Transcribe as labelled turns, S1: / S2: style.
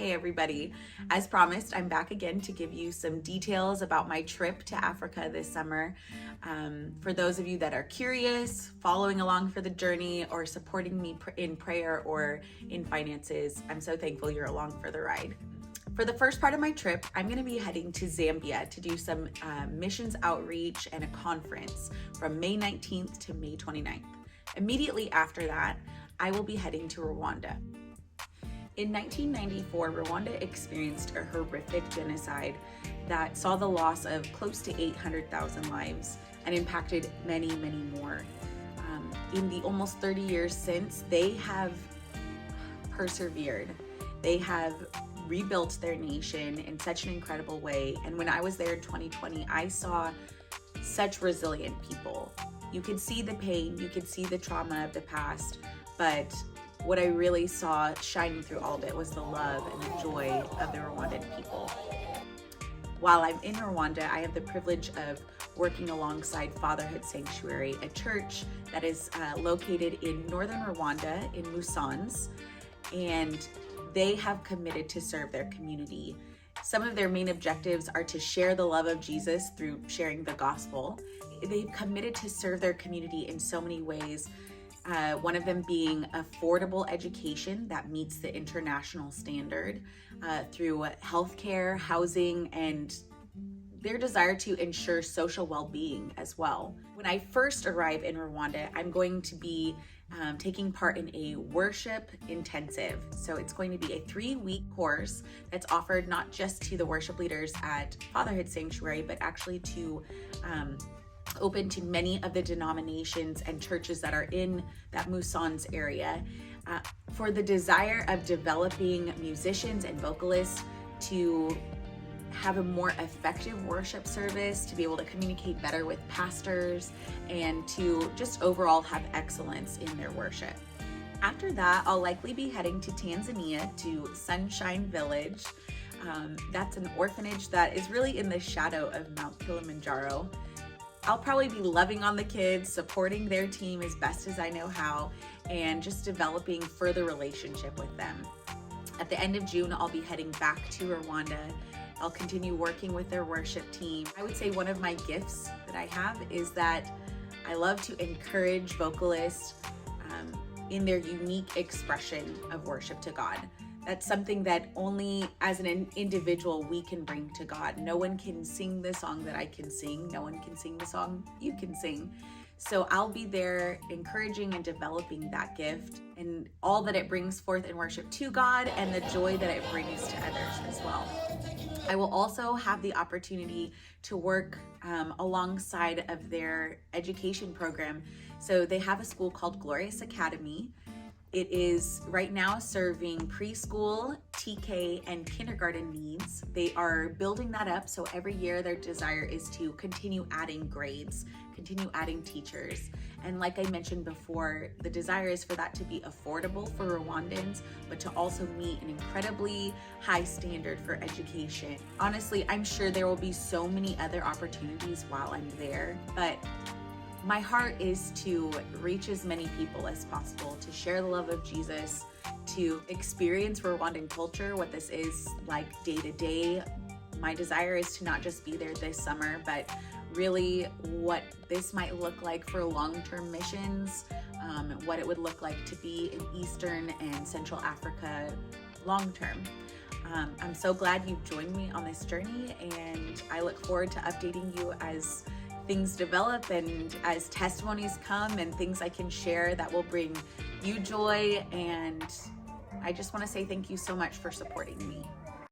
S1: Hey everybody, as promised, I'm back again to give you some details about my trip to Africa this summer. For those of you that are curious, following along for the journey, or supporting me in prayer or in finances, I'm so thankful you're along for the ride. For the first part of my trip, I'm going to be heading to Zambia to do some missions outreach and a conference from May 19th to May 29th. Immediately after that, I will be heading to Rwanda. In 1994, Rwanda experienced a horrific genocide that saw the loss of close to 800,000 lives and impacted many, many more. In the almost 30 years since, they have persevered. They have rebuilt their nation in such an incredible way. And when I was there in 2020, I saw such resilient people. You could see the pain, you could see the trauma of the past, but what I really saw shining through all of it was the love and the joy of the Rwandan people. While I'm in Rwanda, I have the privilege of working alongside Fatherhood Sanctuary, a church that is located in northern Rwanda in Musanze, and they have committed to serve their community. Some of their main objectives are to share the love of Jesus through sharing the gospel. They've committed to serve their community in so many ways. One of them being affordable education that meets the international standard through healthcare, housing, and their desire to ensure social well-being as well. When I first arrive in Rwanda, I'm going to be taking part in a worship intensive. So it's going to be a 3-week course that's offered not just to the worship leaders at Fatherhood Sanctuary, but actually to open to many of the denominations and churches that are in that Musanze area, for the desire of developing musicians and vocalists to have a more effective worship service, to be able to communicate better with pastors, and to just overall have excellence in their worship. After that, I'll likely be heading to Tanzania to Sunshine Village. That's an orphanage that is really in the shadow of Mount Kilimanjaro. I'll probably be loving on the kids, supporting their team as best as I know how, and just developing further relationship with them. At the end of June, I'll be heading back to Rwanda. I'll continue working with their worship team. I would say one of my gifts that I have is that I love to encourage vocalists in their unique expression of worship to God. That's something that only as an individual we can bring to God. No one can sing the song that I can sing. No one can sing the song you can sing. So I'll be there encouraging and developing that gift and all that it brings forth in worship to God and the joy that it brings to others as well. I will also have the opportunity to work alongside of their education program. So they have a school called Glorious Academy. It is right now serving preschool, TK, and kindergarten needs. They are building that up, so every year their desire is to continue adding grades, continue adding teachers. And like I mentioned before, the desire is for that to be affordable for Rwandans, but to also meet an incredibly high standard for education. Honestly, I'm sure there will be so many other opportunities while I'm there, but my heart is to reach as many people as possible, to share the love of Jesus, to experience Rwandan culture, what this is like day to day. My desire is to not just be there this summer, but really what this might look like for long-term missions, what it would look like to be in Eastern and Central Africa long-term. I'm so glad you've joined me on this journey, and I look forward to updating you as things develop and as testimonies come and things I can share that will bring you joy. And I just want to say thank you so much for supporting me.